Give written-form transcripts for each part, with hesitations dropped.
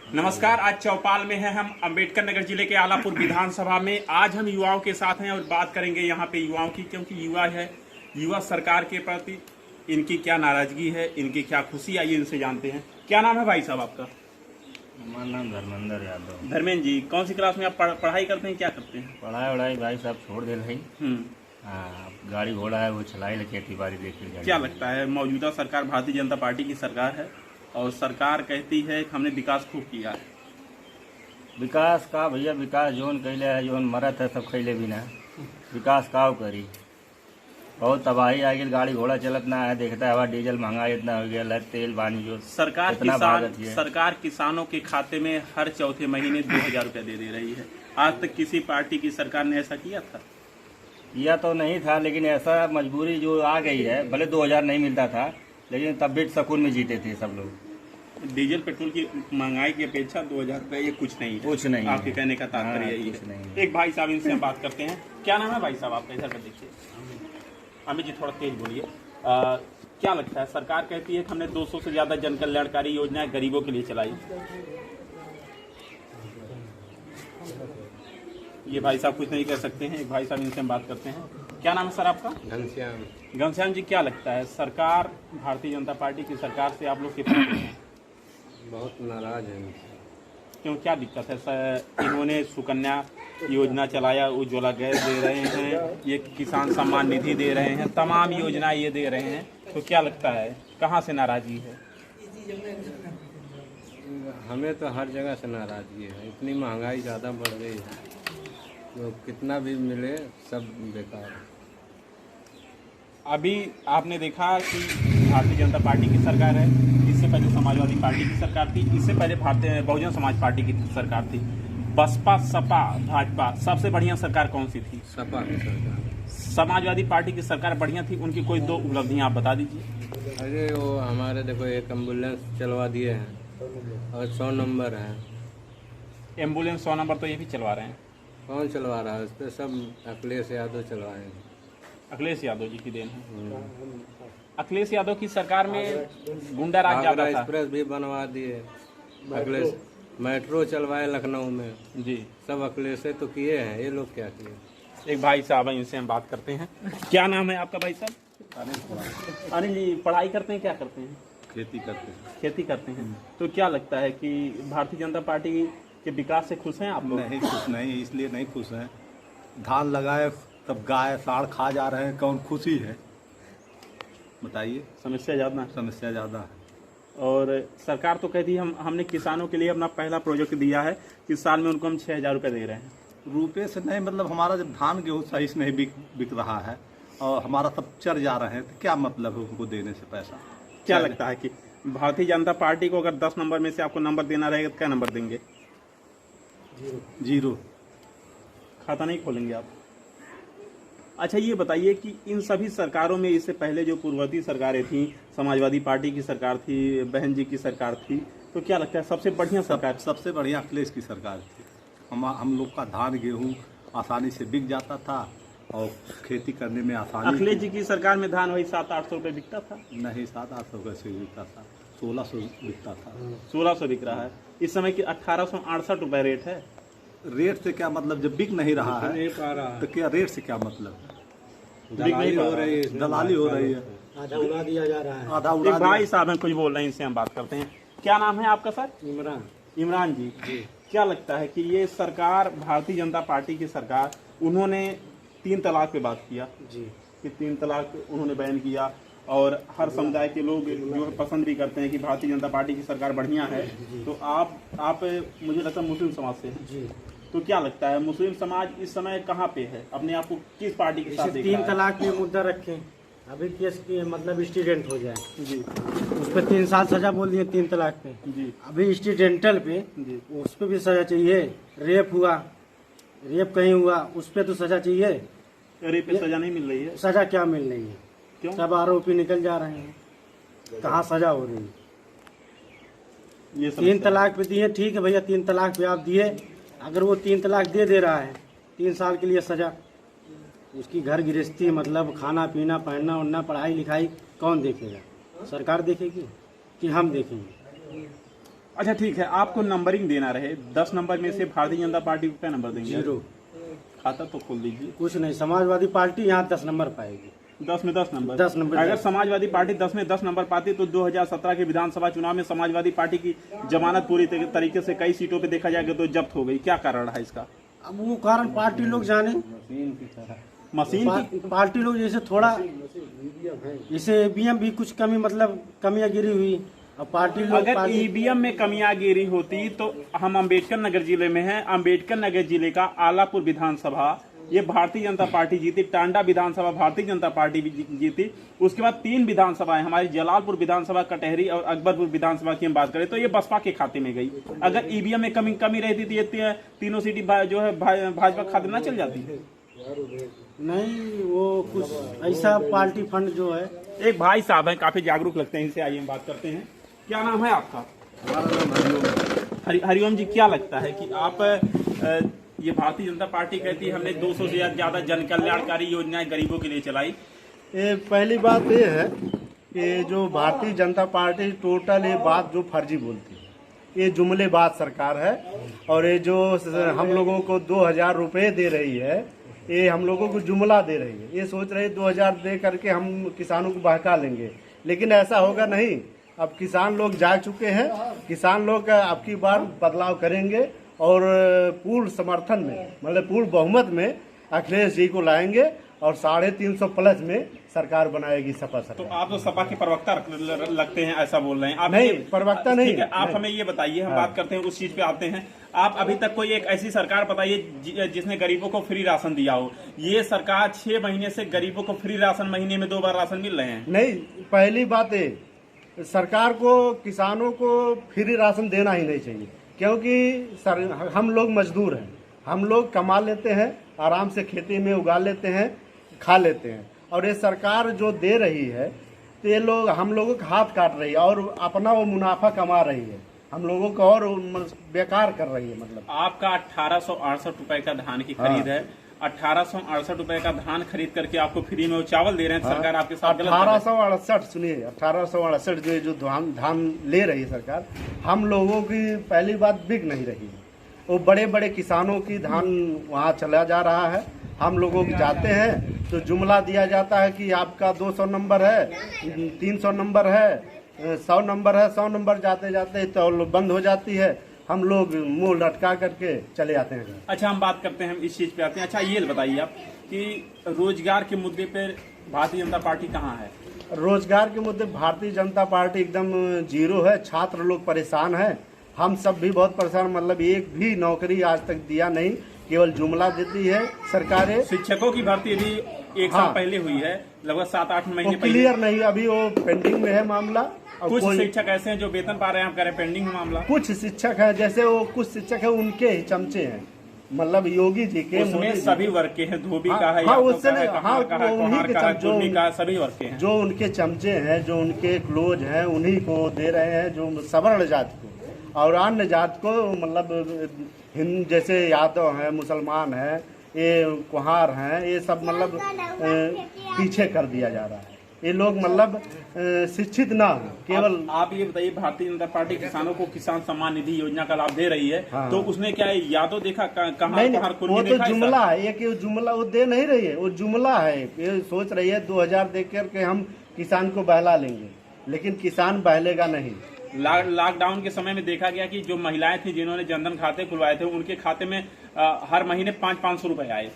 नमस्कार। आज चौपाल में है हम अंबेडकर नगर जिले के आलापुर विधानसभा में। आज हम युवाओं के साथ हैं और बात करेंगे यहाँ पे युवाओं की, क्योंकि युवा सरकार के प्रति इनकी क्या नाराजगी है, इनकी क्या खुशी, आइए इनसे जानते हैं। क्या नाम है भाई साहब आपका? हमारा नाम धर्मेंद्र यादव। धर्मेंद्र जी, कौन सी क्लास में आप पढ़ाई करते हैं, क्या करते हैं? पढ़ाई भाई साहब छोड़ दे रही। गाड़ी घोड़ा है वो चलाई, खेती बाड़ी देख ली। क्या लगता है, मौजूदा सरकार भारतीय जनता पार्टी की सरकार है और सरकार कहती है कि हमने विकास खूब किया है। विकास का भैया, विकास जोन कैले है, जोन मरत है सब खैले भी ना। विकास का करी, बहुत तबाही आ गई। गाड़ी घोड़ा चलत ना है, देखता है हवा डीजल महंगाई इतना हो गया, तेल पानी जो सरकार किसानों के खाते में हर चौथे महीने 2000 रुपया दे रही है। आज तक किसी पार्टी की सरकार ने ऐसा किया था? किया तो नहीं था, लेकिन ऐसा मजबूरी जो आ गई है। भले 2000 नहीं मिलता था, लेकिन तब भी सुकून में जीते थे सब लोग। डीजल पेट्रोल की महंगाई की अपेक्षा 2000 रुपये ये कुछ नहीं है। कुछ नहीं, आपके कहने का तात्पर्य यही है। एक भाई साहब, इनसे हम बात करते हैं। क्या नाम है भाई साहब आपका? इधर पर देखिए। अमित जी, थोड़ा तेज बोलिए। क्या लगता है, सरकार कहती है कि हमने 200 से ज्यादा जन कल्याणकारी योजनाएं गरीबों के लिए चलाई। ये भाई साहब कुछ नहीं कह सकते हैं। एक भाई साहब, इनसे हम बात करते हैं। क्या नाम है सर आपका? घनश्याम जी, क्या लगता है, सरकार भारतीय जनता पार्टी की सरकार से आप लोग कितना खुश हैं? बहुत नाराज हैं। क्यों, क्या दिक्कत है सर? इन्होंने सुकन्या योजना चलाया, उज्ज्वला गैस दे रहे हैं, ये किसान सम्मान निधि दे रहे हैं, तमाम योजनाएं ये दे रहे हैं, तो क्या लगता है कहाँ से नाराजगी है? हमें तो हर जगह से नाराजगी है। इतनी महंगाई ज़्यादा बढ़ गई है, तो कितना भी मिले सब बेकार है। अभी आपने देखा कि भारतीय जनता पार्टी की सरकार है, इससे पहले समाजवादी पार्टी की सरकार थी, इससे पहले भारतीय बहुजन समाज पार्टी की सरकार थी। बसपा, सपा, भाजपा, सबसे बढ़िया सरकार कौन सी थी? सपा की सरकार। समाजवादी पार्टी की सरकार बढ़िया थी, उनकी कोई दो उपलब्धियां आप बता दीजिए। अरे वो हमारे देखो, एक एम्बुलेंस चलवा दिए हैं और 100 नंबर है। एम्बुलेंस 100 नंबर तो ये भी चलवा रहे हैं। कौन चलवा रहा है? उस पर सब अखिलेश यादव चलवाए। अखिलेश यादव जी की देन है। अखिलेश यादव की सरकार में गुंडा राज ज्यादा था। एक्सप्रेस भी बनवा दिए अखिलेश, मेट्रो चलवाए लखनऊ में जी, सब अखिलेश से तो किए हैं। ये लोग क्या किए? एक भाई साहब हैं, इनसे हम बात करते हैं। क्या नाम है आपका भाई साहब? अनिल जी, पढ़ाई करते हैं, क्या करते हैं? खेती करते हैं। तो क्या लगता है कि भारतीय जनता पार्टी के विकास से खुश हैं आप लोग? नहीं, खुश नहीं, इसलिए नहीं खुश हैं। धान लगाए तब गाय साढ़ खा जा रहे हैं, कौन खुशी है बताइए? समस्या ज़्यादा है। और सरकार तो कहती है हमने किसानों के लिए अपना पहला प्रोजेक्ट दिया है कि साल में उनको हम 6000 रुपये दे रहे हैं। रुपये से नहीं, मतलब हमारा जब धान गेहूँ सही से नहीं बिक रहा है और हमारा सब चर जा रहे हैं, तो क्या मतलब है उनको देने से पैसा? क्या लगता है कि भारतीय जनता पार्टी को अगर 10 नंबर में से आपको नंबर देना रहेगा तो क्या नंबर देंगे? 0। खाता नहीं खोलेंगे आप? अच्छा, ये बताइए कि इन सभी सरकारों में इससे पहले जो पूर्ववर्ती सरकारें थीं, समाजवादी पार्टी की सरकार थी, बहन जी की सरकार थी, तो क्या लगता है सबसे बढ़िया सरकार? सबसे बढ़िया अखिलेश की सरकार थी। हम लोग का धान गेहूँ आसानी से बिक जाता था और खेती करने में आसानी। अखिलेश जी की सरकार में धान वही 700-800 रुपये बिकता था? नहीं, 700-800 कैसे बिकता था? 1600 बिकता था। 1600 बिक रहा है। इस समय की 1868 रुपये रेट है। रेट से क्या मतलब? जब बिक नहीं रहा है तो क्या रेट से क्या मतलब? दलाली हो रही है, आधा उड़ा दिया जा रहा है। आधा उड़ा। एक भाई साहब हैं, कुछ बोल रहे हैं, इनसे हम बात करते हैं। क्या नाम है आपका सर? इमरान जी, क्या लगता है कि ये सरकार भारतीय जनता पार्टी की सरकार, उन्होंने 3 तलाक पे बात किया जी, कि 3 तलाक उन्होंने बैन किया और हर समुदाय के लोग जो है पसंद भी करते हैं कि भारतीय जनता पार्टी की सरकार बढ़िया है। तो आप मुझे लगता है मुस्लिम समाज से हैं जी, तो क्या लगता है मुस्लिम समाज इस समय कहाँ पे है? अपने आप को किस पार्टी के साथ देख रहा है? 3 तलाक में मुद्दा रखें, अभी केस की मतलब स्टूडेंट हो जाए जी, उस पर 3 साल सजा बोल दिए 3 तलाक पे जी। अभी स्टूडेंटल पे जी, उस पर भी सजा चाहिए। रेप हुआ, रेप कहीं हुआ, उस पर तो सजा चाहिए। रेप पे सजा नहीं मिल रही है? सजा क्या मिल रही है? क्यों? सब आरोपी निकल जा रहे हैं, कहाँ सजा हो रही है? ये 3 तलाक पे दिए, ठीक है भैया, 3 तलाक पे आप दिए, अगर वो 3 तलाक दे रहा है, 3 साल के लिए सजा, उसकी घर गृहस्थी मतलब खाना पीना पहनना उड़ना पढ़ाई लिखाई कौन देखेगा? सरकार देखेगी कि हम देखेंगे? अच्छा ठीक है, आपको नंबरिंग देना रहे 10 नंबर में से भारतीय जनता पार्टी को क्या नंबर देंगे? 0। खाता तो खोल दीजिए। कुछ नहीं, समाजवादी पार्टी यहाँ 10 नंबर पाएगी। 10 में 10 नंबर। 10 नंबर। अगर समाजवादी पार्टी 10 में 10 नंबर पाती तो 2017 के विधानसभा चुनाव में समाजवादी पार्टी की जमानत पूरी तरीके से कई सीटों पे देखा जाएगा तो जब्त हो गई। क्या कारण रहा इसका? अब वो कारण पार्टी लोग जाने। मशीन की पार्टी लोग जैसे थोड़ा जैसे ईवीएम भी कुछ कमी मतलब कमियां गिरी हुई। अब पार्टी लोग अगर ईवीएम में कमियां गिरी होती तो हम अम्बेडकर नगर जिले में हैं, अम्बेडकर नगर जिले का आलापुर विधानसभा ये भारतीय जनता पार्टी जीती, टांडा विधानसभा भारतीय जनता पार्टी जीती, उसके बाद 3 विधानसभाएं हमारी जलालपुर विधानसभा, कटहरी और अकबरपुर विधानसभा की हम बात करें तो ये बसपा के खाते में गई। अगर ईवीएम में कमी रहती तो ये तीनों सीटें जो है भाजपा खाते में ना चल जाती। नहीं, वो कुछ ऐसा पार्टी फंड जो है। एक भाई साहब हैं, काफी जागरूक लगते हैं, इनसे आइए हम बात करते हैं। क्या नाम है आपका? हमारा नाम हरिओम। हरिओम जी, क्या लगता है कि आप ये भारतीय जनता पार्टी कहती है हमने 200 से ज्यादा जन कल्याणकारी योजनाएं गरीबों के लिए चलाई। ये पहली बात ये है कि जो भारतीय जनता पार्टी टोटल ये बात जो फर्जी बोलती है, ये जुमलेबाज सरकार है। और ये जो हम लोगों को 2000 रुपये दे रही है, ये हम लोगों को जुमला दे रही है। ये सोच रहे 2000 दे करके हम किसानों को बहका लेंगे, लेकिन ऐसा होगा नहीं। अब किसान लोग जा चुके हैं, किसान लोग अब की बार बदलाव करेंगे और पूर्ण समर्थन में मतलब पूर्ण बहुमत में अखिलेश जी को लाएंगे और 350 प्लस में सरकार बनाएगी सपा सरकार। तो आप तो सपा के प्रवक्ता लगते हैं, ऐसा बोल रहे हैं आप? नहीं, प्रवक्ता नहीं है। आप हमें ये बताइए, हम बात करते हैं उस चीज पे आते हैं। आप अभी तक कोई एक ऐसी सरकार बताइए जिसने गरीबों को फ्री राशन दिया हो। ये सरकार 6 महीने से गरीबों को फ्री राशन महीने में 2 बार राशन मिल रहे हैं। नहीं, पहली बात है सरकार को किसानों को फ्री राशन देना ही नहीं चाहिए, क्योंकि हम लोग मजदूर हैं, हम लोग कमा लेते हैं, आराम से खेती में उगा लेते हैं, खा लेते हैं। और ये सरकार जो दे रही है तो ये लोग हम लोगों का हाथ काट रही है और अपना वो मुनाफा कमा रही है, हम लोगों को और बेकार कर रही है। मतलब आपका 1868 रुपए का धान की खरीद है, 1868 रुपए का धान खरीद करके आपको फ्री में वो चावल दे रहे हैं। सरकार आपके साथ 1868 सुनिए, 1868 जो धान ले रही है सरकार, हम लोगों की पहली बात बिक नहीं रही है। वो बड़े बड़े किसानों की धान वहाँ चला जा रहा है। हम लोगों को जाते हैं तो जुमला दिया जाता है कि आपका 200 नंबर है, 300 नंबर है, 100 नंबर है। 100 नंबर जाते जाते तो बंद हो जाती है, हम लोग मुंह लटका करके चले आते हैं। अच्छा, हम बात करते हैं, हम इस चीज पे आते हैं। अच्छा, ये बताइए आप कि रोजगार के मुद्दे पर भारतीय जनता पार्टी कहाँ है? रोजगार के मुद्दे भारतीय जनता पार्टी एकदम 0 है। छात्र लोग परेशान हैं, हम सब भी बहुत परेशान। मतलब एक भी नौकरी आज तक दिया नहीं, केवल जुमला देती है सरकारें। शिक्षकों की भर्ती भी 1 साल पहले हुई है, लगभग 7-8 महीने पहले। क्लियर नहीं, अभी वो पेंडिंग में है मामला। कुछ शिक्षक ऐसे हैं जो वेतन पा रहे हैं, आप कह रहे हैं पेंडिंग में मामला। कुछ शिक्षक है, जैसे वो कुछ शिक्षक है उनके ही चमचे हैं, मतलब योगी जी के, उसमें सभी वर्ग के हैं, धोबी का है, उससे सभी वर्ग के हैं। जो उनके चमचे हैं, जो उनके क्लोज हैं, उन्हीं को दे रहे हैं, जो सवर्ण जाति को। और अन्य जाति को मतलब हिंद जैसे यादव हैं, मुसलमान हैं, ये कुहार हैं, ये सब मतलब पीछे कर दिया जा रहा है। ये लोग मतलब शिक्षित ना हो। केवल आप ये बताइए, भारतीय जनता पार्टी किसानों को किसान सम्मान निधि योजना का लाभ दे रही है। हाँ। तो उसने क्या यादव देखा कहाँ? वो तो जुमला है, ये कि जुमला वो दे नहीं रही है, वो जुमला है। ये सोच रही है 2000 दे करके हम किसान को बहला लेंगे, लेकिन किसान बहलेगा नहीं। लॉकडाउन के समय में देखा गया कि जो महिलाएं थी जिन्होंने जनधन खाते खुलवाए थे, उनके खाते में हर महीने 500 रुपए आए।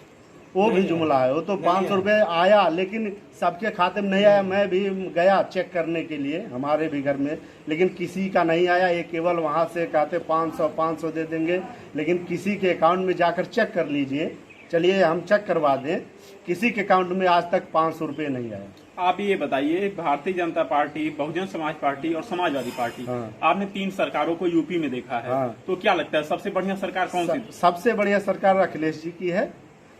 वो भी जुमला है। वो तो 500 रुपये आया, लेकिन सबके खाते में नहीं आया। मैं भी गया चेक करने के लिए हमारे भी घर में, लेकिन किसी का नहीं आया। ये केवल वहाँ से कहते 500 दे देंगे, लेकिन किसी के अकाउंट में जाकर चेक कर लीजिए। चलिए हम चेक करवा दें, किसी के अकाउंट में आज तक 500 रुपये नहीं आए। आप ये बताइए, भारतीय जनता पार्टी, बहुजन समाज पार्टी और समाजवादी पार्टी, आपने 3 सरकारों को यूपी में देखा है, तो क्या लगता है सबसे बढ़िया सरकार कौन सी? सबसे बढ़िया सरकार अखिलेश जी की है,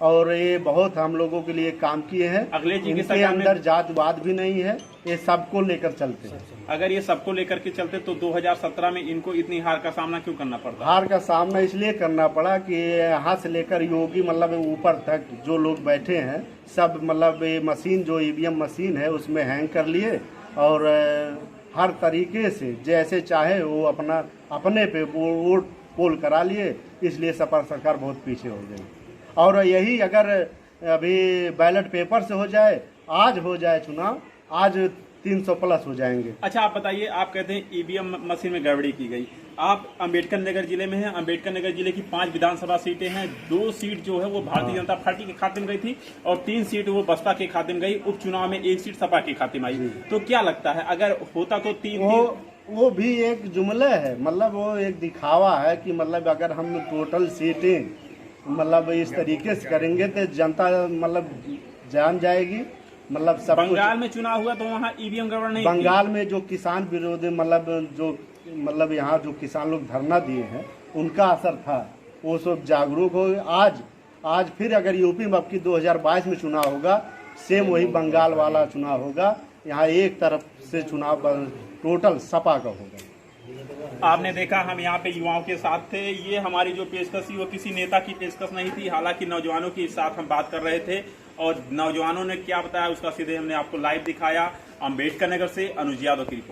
और ये बहुत हम लोगों के लिए काम किए हैं। अखिलेश जी के अंदर जातवाद भी नहीं है, ये सबको लेकर चलते हैं। अगर ये सबको लेकर के चलते तो 2017 में इनको इतनी हार का सामना क्यों करना पड़ता? हार का सामना इसलिए करना पड़ा कि यहाँ से लेकर योगी मतलब ऊपर तक जो लोग बैठे हैं सब मतलब ये मशीन जो ईवीएम मशीन है उसमें हैंग कर लिए, और हर तरीके से जैसे चाहे वो अपने पे वोट पोल करा लिए, इसलिए सपा सरकार बहुत पीछे हो गई। और यही अगर अभी बैलेट पेपर से हो जाए, आज हो जाए चुनाव, आज 300 प्लस हो जाएंगे। अच्छा आप बताइए, आप कहते हैं ईवीएम मशीन में गड़बड़ी की गई। आप अंबेडकर नगर जिले में हैं, अंबेडकर नगर जिले की 5 विधानसभा सीटें हैं, 2 सीट जो है वो भारतीय जनता पार्टी के खाते में गई थी और 3 सीट वो बसपा के खाते में गई। उपचुनाव में 1 सीट सपा के खाते में आई। तो क्या लगता है अगर होता तो वो भी एक जुमला है, मतलब वो एक दिखावा है कि मतलब अगर हम टोटल सीटें मतलब इस तरीके से करेंगे तो जनता मतलब जान जाएगी। मतलब सब बंगाल में चुनाव हुआ तो वहाँ ईवीएम गड़बड़ नहीं बंगाल में जो किसान विरोधी मतलब यहाँ जो किसान लोग धरना दिए हैं उनका असर था, वो सब जागरूक हो। आज फिर अगर यूपी में आपकी 2022 में चुनाव होगा, सेम वही बंगाल वाला चुनाव होगा। यहाँ एक तरफ से चुनाव टोटल सपा का होगा। आपने देखा हम यहाँ पे युवाओं के साथ थे। ये हमारी जो पेशकश थी वो किसी नेता की पेशकश नहीं थी, हालांकि नौजवानों के साथ हम बात कर रहे थे और नौजवानों ने क्या बताया उसका सीधे हमने आपको लाइव दिखाया। अंबेडकर नगर से अनुज यादव की रिपोर्ट।